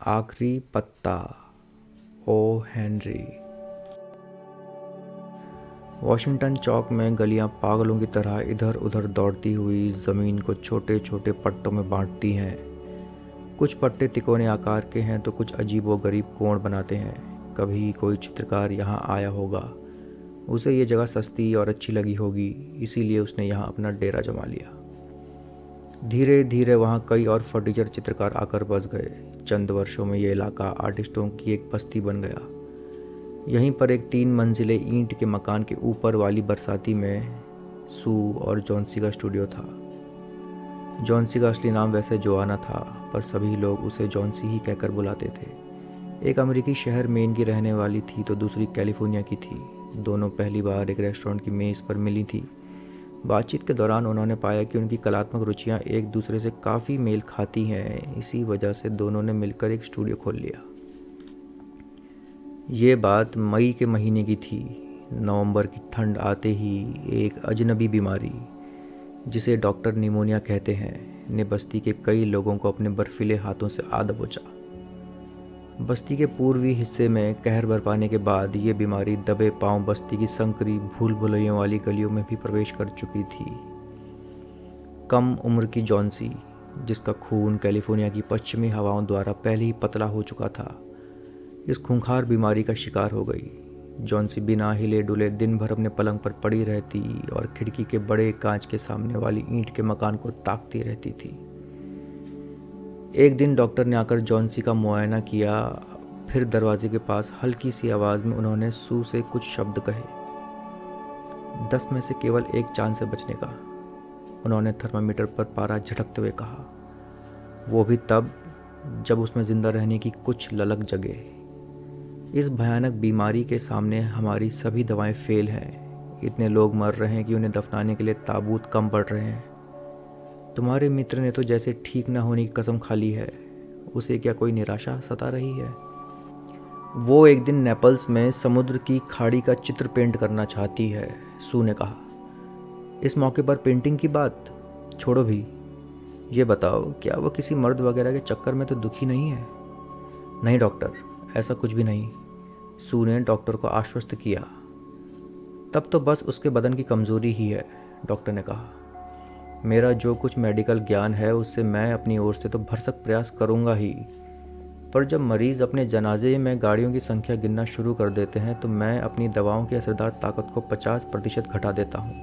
आखिरी पत्ता। O Henry. Washington चौक में गलियां पागलों की तरह इधर उधर दौड़ती हुई ज़मीन को छोटे छोटे पट्टों में बांटती हैं। कुछ पट्टे तिकोने आकार के हैं तो कुछ अजीबोगरीब कोण बनाते हैं। कभी कोई चित्रकार यहाँ आया होगा, उसे ये जगह सस्ती और अच्छी लगी होगी, इसीलिए उसने यहाँ अपना डेरा जमा लिया। धीरे धीरे वहाँ कई और फर्नीचर चित्रकार आकर बस गए। चंद वर्षों में ये इलाका आर्टिस्टों की एक बस्ती बन गया। यहीं पर एक 3 मंजिले ईंट के मकान के ऊपर वाली बरसाती में सू और जॉन्सी का स्टूडियो था। जॉन्सी का असली नाम वैसे जोआना था, पर सभी लोग उसे जॉन्सी ही कहकर बुलाते थे। एक अमेरिकी शहर मेन की रहने वाली थी तो दूसरी कैलिफोर्निया की थी। दोनों पहली बार एक रेस्टोरेंट की मेज़ पर मिली थी। बातचीत के दौरान उन्होंने पाया कि उनकी कलात्मक रुचियां एक दूसरे से काफ़ी मेल खाती हैं। इसी वजह से दोनों ने मिलकर एक स्टूडियो खोल लिया। ये बात मई के महीने की थी। नवंबर की ठंड आते ही एक अजनबी बीमारी, जिसे डॉक्टर निमोनिया कहते हैं, ने बस्ती के कई लोगों को अपने बर्फीले हाथों से आ दबोचा। बस्ती के पूर्वी हिस्से में कहर बरपाने के बाद ये बीमारी दबे पांव बस्ती की संकरी भूल भुलैयों वाली गलियों में भी प्रवेश कर चुकी थी। कम उम्र की जॉन्सी, जिसका खून कैलिफोर्निया की पश्चिमी हवाओं द्वारा पहले ही पतला हो चुका था, इस खूंखार बीमारी का शिकार हो गई। जॉन्सी बिना हिले डुले दिन भर अपने पलंग पर पड़ी रहती और खिड़की के बड़े कांच के सामने वाली ईंट के मकान को ताकती रहती थी। एक दिन डॉक्टर ने आकर जॉन्सी का मुआयना किया। फिर दरवाजे के पास हल्की सी आवाज़ में उन्होंने सू से कुछ शब्द कहे। 10 में से केवल एक चांद से बचने का, उन्होंने थर्मामीटर पर पारा झटकते हुए कहा। वो भी तब जब उसमें जिंदा रहने की कुछ ललक जगे। इस भयानक बीमारी के सामने हमारी सभी दवाएं फेल हैं। इतने लोग मर रहे हैं कि उन्हें दफनाने के लिए ताबूत कम पड़ रहे हैं। तुम्हारे मित्र ने तो जैसे ठीक न होने की कसम खा ली है। उसे क्या कोई निराशा सता रही है? वो एक दिन नेपल्स में समुद्र की खाड़ी का चित्र पेंट करना चाहती है, सू ने कहा। इस मौके पर पेंटिंग की बात छोड़ो भी, ये बताओ, क्या वो किसी मर्द वगैरह के चक्कर में तो दुखी नहीं है? नहीं डॉक्टर, ऐसा कुछ भी नहीं, सू ने डॉक्टर को आश्वस्त किया। तब तो बस उसके बदन की कमज़ोरी ही है, डॉक्टर ने कहा। मेरा जो कुछ मेडिकल ज्ञान है उससे मैं अपनी ओर से तो भरसक प्रयास करूंगा ही, पर जब मरीज़ अपने जनाजे में गाड़ियों की संख्या गिनना शुरू कर देते हैं तो मैं अपनी दवाओं की असरदार ताकत को 50% घटा देता हूँ।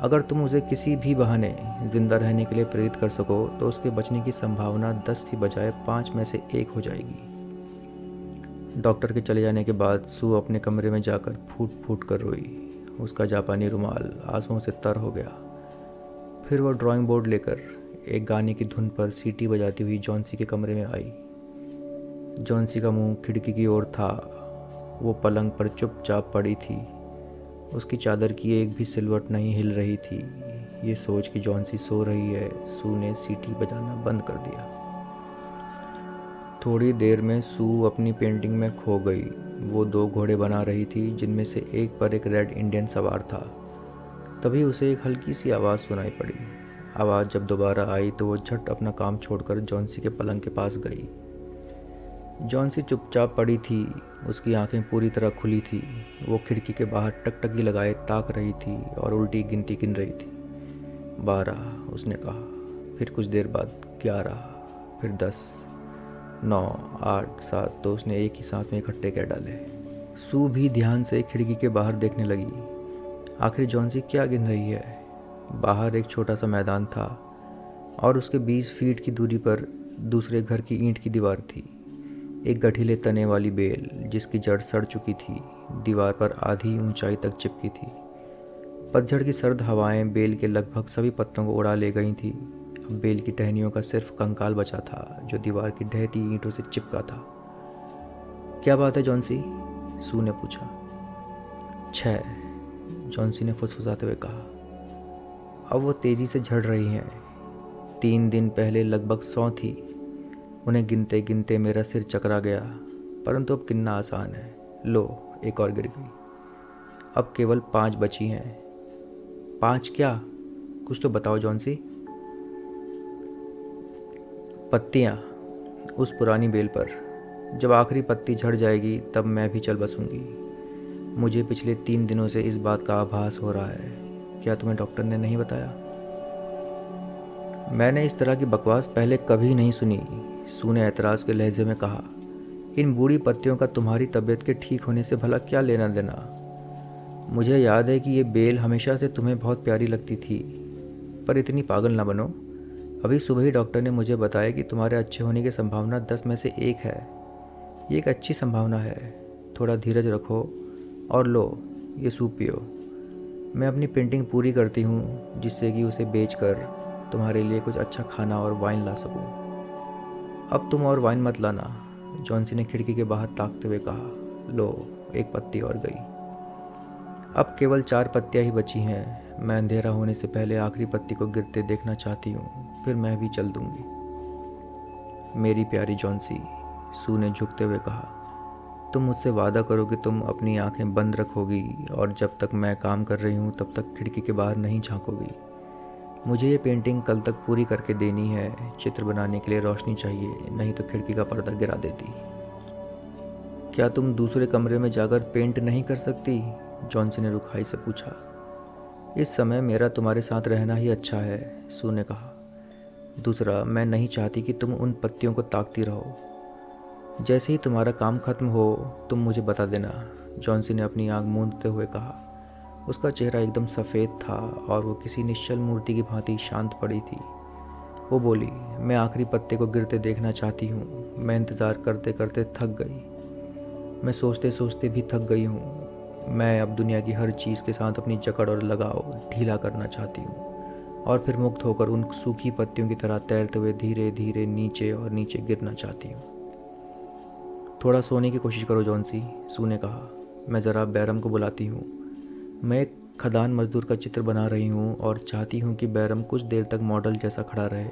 अगर तुम उसे किसी भी बहाने ज़िंदा रहने के लिए प्रेरित कर सको तो उसके बचने की संभावना 10 की बजाय 5 में से 1 हो जाएगी। डॉक्टर के चले जाने के बाद सू अपने कमरे में जाकर फूट फूट कर रोई। उसका जापानी रुमाल आंसुओं से तर हो गया। फिर वह ड्राइंग बोर्ड लेकर एक गाने की धुन पर सीटी बजाती हुई जॉन्सी के कमरे में आई। जॉन्सी का मुंह खिड़की की ओर था। वो पलंग पर चुपचाप पड़ी थी। उसकी चादर की एक भी सिलवट नहीं हिल रही थी। ये सोच कि जॉन्सी सो रही है, सू ने सीटी बजाना बंद कर दिया। थोड़ी देर में सू अपनी पेंटिंग में खो गई। वो 2 घोड़े बना रही थी जिनमें से एक पर एक रेड इंडियन सवार था। तभी उसे एक हल्की सी आवाज़ सुनाई पड़ी। आवाज़ जब दोबारा आई तो वो झट अपना काम छोड़कर जॉन्सी के पलंग के पास गई। जॉन्सी चुपचाप पड़ी थी। उसकी आंखें पूरी तरह खुली थी। वो खिड़की के बाहर टकटकी लगाए ताक रही थी और उल्टी गिनती गिन रही थी। 12, उसने कहा। फिर कुछ देर बाद 11, फिर 10, 9, 8, 7 तो उसने एक ही सांस में इकट्ठे कह डाले। सू भी ध्यान से खिड़की के बाहर देखने लगी। आखिर जॉन्सी क्या गिन रही है? बाहर एक छोटा सा मैदान था और उसके 20 फीट की दूरी पर दूसरे घर की ईंट की दीवार थी। एक गठीले तने वाली बेल जिसकी जड़ सड़ चुकी थी, दीवार पर आधी ऊंचाई तक चिपकी थी। पतझड़ की सर्द हवाएं बेल के लगभग सभी पत्तों को उड़ा ले गई थी। अब बेल की टहनियों का सिर्फ कंकाल बचा था जो दीवार की ढहती ईंटों से चिपका था। क्या बात है जॉन्सी? सू ने पूछा। 6, जॉन्सी ने फुसफुसाते हुए कहा। अब वो तेजी से झड़ रही हैं। 3 दिन पहले लगभग 100 थी। उन्हें गिनते गिनते मेरा सिर चकरा गया, परंतु अब गिनना आसान है। लो, एक और गिर गई। अब केवल 5 बची हैं। 5 क्या? कुछ तो बताओ जॉन्सी। पत्तियाँ, उस पुरानी बेल पर। जब आखिरी पत्ती झड़ जाएगी तब मैं भी चल बसूंगी। मुझे पिछले 3 दिनों से इस बात का आभास हो रहा है। क्या तुम्हें डॉक्टर ने नहीं बताया? मैंने इस तरह की बकवास पहले कभी नहीं सुनी, सू ने ऐतराज़ के लहजे में कहा। इन बूढ़ी पत्तियों का तुम्हारी तबीयत के ठीक होने से भला क्या लेना देना? मुझे याद है कि ये बेल हमेशा से तुम्हें बहुत प्यारी लगती थी, पर इतनी पागल ना बनो। अभी सुबह ही डॉक्टर ने मुझे बताया कि तुम्हारे अच्छे होने की संभावना 10 में से 1 है। ये एक अच्छी संभावना है। थोड़ा धीरज रखो और लो, ये सूप पियो। मैं अपनी पेंटिंग पूरी करती हूँ जिससे कि उसे बेचकर तुम्हारे लिए कुछ अच्छा खाना और वाइन ला सकूँ। अब तुम और वाइन मत लाना, जॉन्सी ने खिड़की के बाहर ताकते हुए कहा। लो, एक पत्ती और गई। अब केवल 4 पत्तियाँ ही बची हैं। मैं अंधेरा होने से पहले आखिरी पत्ती को गिरते देखना चाहती हूँ, फिर मैं भी चल दूँगी। मेरी प्यारी जॉन्सी, सू ने झुकते हुए कहा, तुम मुझसे वादा करो कि तुम अपनी आंखें बंद रखोगी और जब तक मैं काम कर रही हूँ तब तक खिड़की के बाहर नहीं झांकोगी। मुझे ये पेंटिंग कल तक पूरी करके देनी है। चित्र बनाने के लिए रोशनी चाहिए, नहीं तो खिड़की का पर्दा गिरा देती। क्या तुम दूसरे कमरे में जाकर पेंट नहीं कर सकती? जॉन्सी ने रुखाई से पूछा। इस समय मेरा तुम्हारे साथ रहना ही अच्छा है, सू ने कहा। दूसरा, मैं नहीं चाहती कि तुम उन पत्तियों को ताकती रहो। जैसे ही तुम्हारा काम खत्म हो तुम मुझे बता देना, जॉन्सी ने अपनी आँख मूंदते हुए कहा। उसका चेहरा एकदम सफ़ेद था और वो किसी निश्चल मूर्ति की भांति शांत पड़ी थी। वो बोली, मैं आखिरी पत्ते को गिरते देखना चाहती हूँ। मैं इंतज़ार करते करते थक गई। मैं सोचते सोचते भी थक गई हूँ। मैं अब दुनिया की हर चीज़ के साथ अपनी जकड़ और लगाव ढीला करना चाहती हूँ और फिर मुक्त होकर उन सूखी पत्तियों की तरह तैरते हुए धीरे धीरे नीचे और नीचे गिरना चाहती हूँ। थोड़ा सोने की कोशिश करो जॉन्सी, सू ने कहा। मैं ज़रा बैरम को बुलाती हूँ। मैं एक खदान मजदूर का चित्र बना रही हूँ और चाहती हूँ कि बैरम कुछ देर तक मॉडल जैसा खड़ा रहे।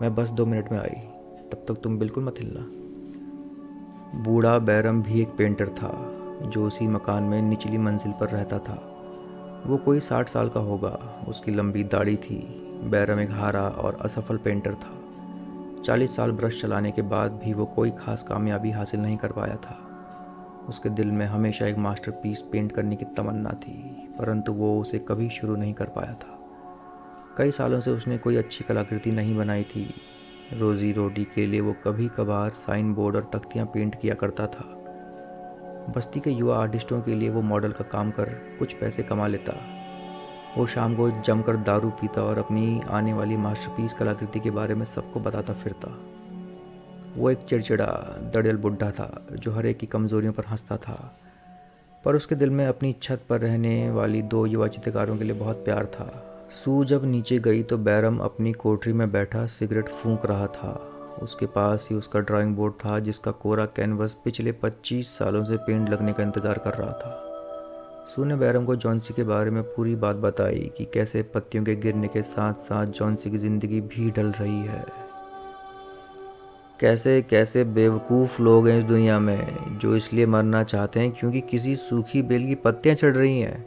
मैं बस 2 मिनट में आई, तब तक तुम बिल्कुल मत हिलना। बूढ़ा बैरम भी एक पेंटर था जो उसी मकान में निचली मंजिल पर रहता था। वो कोई 60 साल का होगा। उसकी लंबी दाढ़ी थी। बैरम एक हारा और असफल पेंटर था। 40 साल ब्रश चलाने के बाद भी वो कोई खास कामयाबी हासिल नहीं कर पाया था। उसके दिल में हमेशा एक मास्टरपीस पेंट करने की तमन्ना थी, परंतु वो उसे कभी शुरू नहीं कर पाया था। कई सालों से उसने कोई अच्छी कलाकृति नहीं बनाई थी। रोजी रोटी के लिए वो कभी कभार साइन बोर्ड और तख्तियाँ पेंट किया करता था। बस्ती के युवा आर्टिस्टों के लिए वो मॉडल का काम कर कुछ पैसे कमा लेता। वो शाम को जमकर दारू पीता और अपनी आने वाली मास्टरपीस कलाकृति के बारे में सबको बताता फिरता। वो एक चिड़चिड़ा दड़ियल बुढ़ा था जो हर एक की कमज़ोरियों पर हंसता था, पर उसके दिल में अपनी छत पर रहने वाली 2 युवा चित्रकारों के लिए बहुत प्यार था। सू जब नीचे गई तो बैरम अपनी कोठरी में बैठा सिगरेट फूंक रहा था। उसके पास ही उसका ड्राइंग बोर्ड था जिसका कोरा कैनवस पिछले 25 सालों से पेंट लगने का इंतज़ार कर रहा था। सू ने बैरम को जॉन्सी के बारे में पूरी बात बताई कि कैसे पत्तियों के गिरने के साथ साथ जॉन्सी की ज़िंदगी भी ढल रही है। कैसे कैसे बेवकूफ़ लोग हैं इस दुनिया में जो इसलिए मरना चाहते हैं क्योंकि किसी सूखी बेल की पत्तियां चढ़ रही हैं।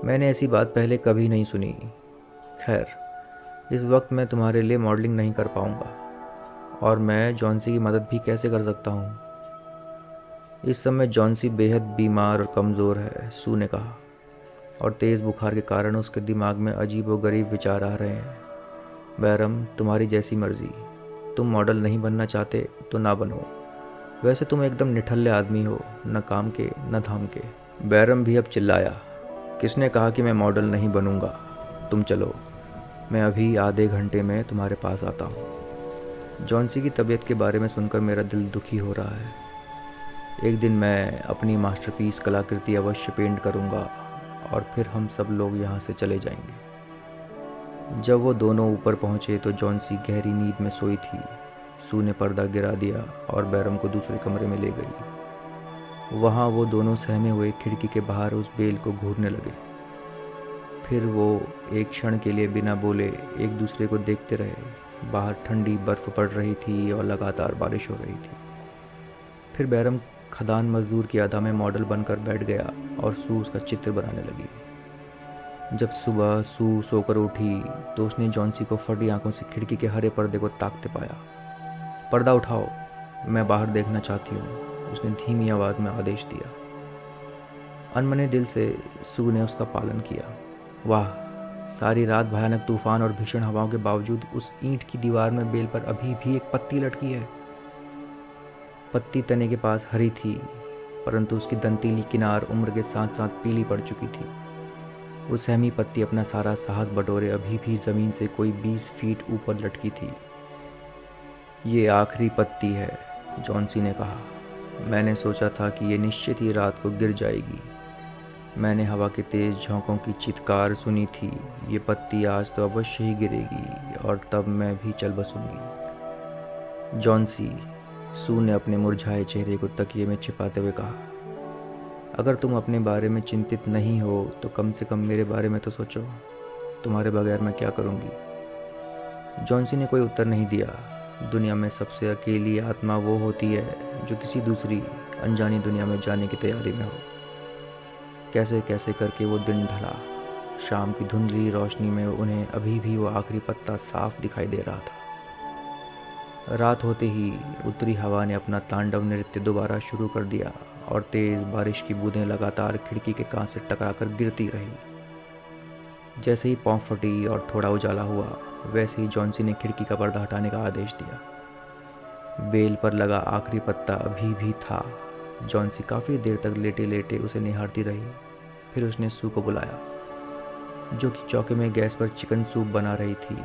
मैंने ऐसी बात पहले कभी नहीं सुनी। खैर, इस वक्त मैं तुम्हारे लिए मॉडलिंग नहीं कर पाऊंगा, और मैं जॉन्सी की मदद भी कैसे कर सकता हूँ? इस समय जॉन्सी बेहद बीमार और कमज़ोर है, सू ने कहा, और तेज़ बुखार के कारण उसके दिमाग में अजीबोगरीब विचार आ रहे हैं। बैरम, तुम्हारी जैसी मर्ज़ी। तुम मॉडल नहीं बनना चाहते तो ना बनो। वैसे तुम एकदम निठल्ले आदमी हो, न काम के न धाम के। बैरम भी अब चिल्लाया। किसने कहा कि मैं मॉडल नहीं बनूंगा? तुम चलो, मैं अभी आधे घंटे में तुम्हारे पास आता हूँ। जॉन्सी की तबीयत के बारे में सुनकर मेरा दिल दुखी हो रहा है। एक दिन मैं अपनी मास्टरपीस कलाकृति अवश्य पेंट करूँगा और फिर हम सब लोग यहाँ से चले जाएंगे। जब वो दोनों ऊपर पहुँचे तो जॉन्सी गहरी नींद में सोई थी। सू ने पर्दा गिरा दिया और बैरम को दूसरे कमरे में ले गई। वहाँ वो दोनों सहमे हुए खिड़की के बाहर उस बेल को घूरने लगे। फिर वो एक क्षण के लिए बिना बोले एक दूसरे को देखते रहे। बाहर ठंडी बर्फ़ पड़ रही थी और लगातार बारिश हो रही थी। फिर बैरम खदान मजदूर की अदा में मॉडल बनकर बैठ गया और सू उसका चित्र बनाने लगी। जब सुबह सू सोकर उठी तो उसने जॉन्सी को फटी आंखों से खिड़की के हरे पर्दे को ताकते पाया। पर्दा उठाओ, मैं बाहर देखना चाहती हूँ, उसने धीमी आवाज़ में आदेश दिया। अनमने दिल से सू ने उसका पालन किया। वाह, सारी रात भयानक तूफान और भीषण हवाओं के बावजूद उस ईंट की दीवार में बेल पर अभी भी एक पत्ती लटकी है। पत्ती तने के पास हरी थी, परंतु उसकी दंतीली किनार उम्र के साथ साथ पीली पड़ चुकी थी। वो सहमी पत्ती अपना सारा साहस बटोरे अभी भी ज़मीन से कोई 20 फीट ऊपर लटकी थी। ये आखिरी पत्ती है, जॉन्सी ने कहा। मैंने सोचा था कि ये निश्चित ही रात को गिर जाएगी। मैंने हवा के तेज़ झोंकों की चित्कार सुनी थी। ये पत्ती आज तो अवश्य ही गिरेगी और तब मैं भी चल बसूंगी। जॉन्सी, सू ने अपने मुरझाए चेहरे को तकिए में छिपाते हुए कहा, अगर तुम अपने बारे में चिंतित नहीं हो तो कम से कम मेरे बारे में तो सोचो। तुम्हारे बगैर मैं क्या करूँगी। जॉन्सी ने कोई उत्तर नहीं दिया। दुनिया में सबसे अकेली आत्मा वो होती है जो किसी दूसरी अनजानी दुनिया में जाने की तैयारी में हो। कैसे कैसे करके वो दिन ढला। शाम की धुंधली रोशनी में उन्हें अभी भी वो आखिरी पत्ता साफ दिखाई दे रहा था। रात होते ही उत्तरी हवा ने अपना तांडव नृत्य दोबारा शुरू कर दिया और तेज़ बारिश की बूंदें लगातार खिड़की के कांच से टकराकर गिरती रही। जैसे ही पॉँव फटी और थोड़ा उजाला हुआ, वैसे ही जॉन्सी ने खिड़की का पर्दा हटाने का आदेश दिया। बेल पर लगा आखिरी पत्ता अभी भी था। जॉन्सी काफ़ी देर तक लेटे लेटे उसे निहारती रही। फिर उसने सू को बुलाया, जो कि चौके में गैस पर चिकन सूप बना रही थी।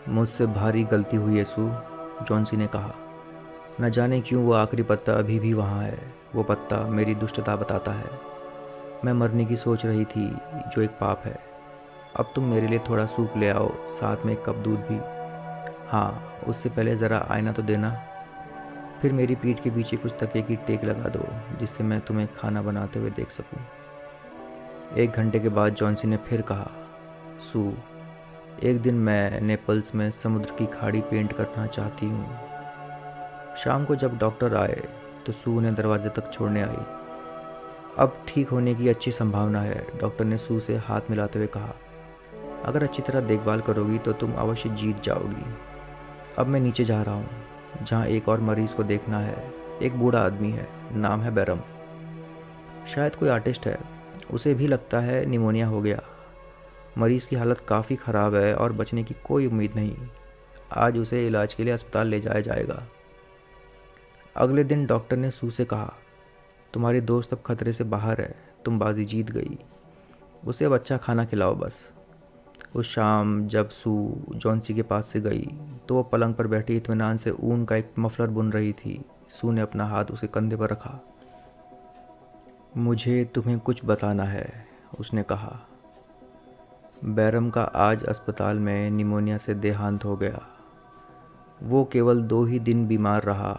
मुझसे भारी गलती हुई है सू, जॉन्सी ने कहा। न जाने क्यों वो आखिरी पत्ता अभी भी वहाँ है। वो पत्ता मेरी दुष्टता बताता है। मैं मरने की सोच रही थी, जो एक पाप है। अब तुम मेरे लिए थोड़ा सूप ले आओ, साथ में एक कप दूध भी। हाँ, उससे पहले ज़रा आईना तो देना। फिर मेरी पीठ के पीछे कुछ तकिए की टेक लगा दो, जिससे मैं तुम्हें खाना बनाते हुए देख सकूं। 1 घंटे के बाद जॉन्सी ने फिर कहा, सू, एक दिन मैं नेपल्स में समुद्र की खाड़ी पेंट करना चाहती हूँ। शाम को जब डॉक्टर आए तो सू उन्हें दरवाजे तक छोड़ने आई। अब ठीक होने की अच्छी संभावना है, डॉक्टर ने सू से हाथ मिलाते हुए कहा। अगर अच्छी तरह देखभाल करोगी तो तुम अवश्य जीत जाओगी। अब मैं नीचे जा रहा हूँ, जहाँ एक और मरीज को देखना है। एक बूढ़ा आदमी है, नाम है बैरम। शायद कोई आर्टिस्ट है। उसे भी लगता है निमोनिया हो गया। मरीज़ की हालत काफ़ी ख़राब है और बचने की कोई उम्मीद नहीं। आज उसे इलाज के लिए अस्पताल ले जाया जाएगा। अगले दिन डॉक्टर ने सू से कहा, तुम्हारी दोस्त अब खतरे से बाहर है, तुम बाजी जीत गई। उसे अब अच्छा खाना खिलाओ बस। उस शाम जब सू जॉन्सी के पास से गई तो वो पलंग पर बैठी इत्मीनान से ऊन का एक मफलर बुन रही थी। सू ने अपना हाथ उसके कंधे पर रखा। मुझे तुम्हें कुछ बताना है, उसने कहा। बैरम का आज अस्पताल में निमोनिया से देहांत हो गया। वो केवल 2 ही दिन बीमार रहा।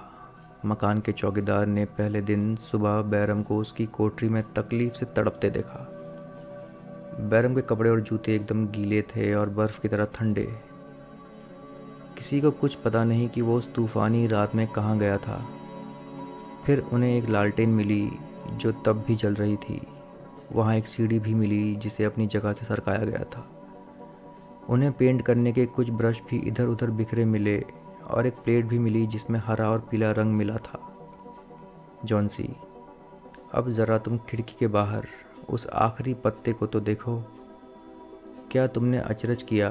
मकान के चौकीदार ने पहले दिन सुबह बैरम को उसकी कोठरी में तकलीफ से तड़पते देखा। बैरम के कपड़े और जूते एकदम गीले थे और बर्फ़ की तरह ठंडे। किसी को कुछ पता नहीं कि वो उस तूफ़ानी रात में कहाँ गया था। फिर उन्हें एक लालटेन मिली जो तब भी जल रही थी। वहाँ एक सीढ़ी भी मिली जिसे अपनी जगह से सरकाया गया था। उन्हें पेंट करने के कुछ ब्रश भी इधर उधर बिखरे मिले और एक प्लेट भी मिली जिसमें हरा और पीला रंग मिला था। जॉन्सी, अब ज़रा तुम खिड़की के बाहर उस आखिरी पत्ते को तो देखो। क्या तुमने अचरज किया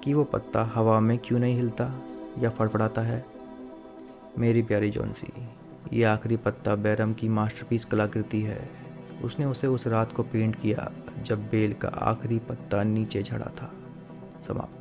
कि वो पत्ता हवा में क्यों नहीं हिलता या फड़फड़ाता है? मेरी प्यारी जॉन्सी, ये आखिरी पत्ता बैरम की मास्टरपीस कलाकृति है। उसने उसे उस रात को पेंट किया जब बेल का आखिरी पत्ता नीचे झड़ा था। समाप्त।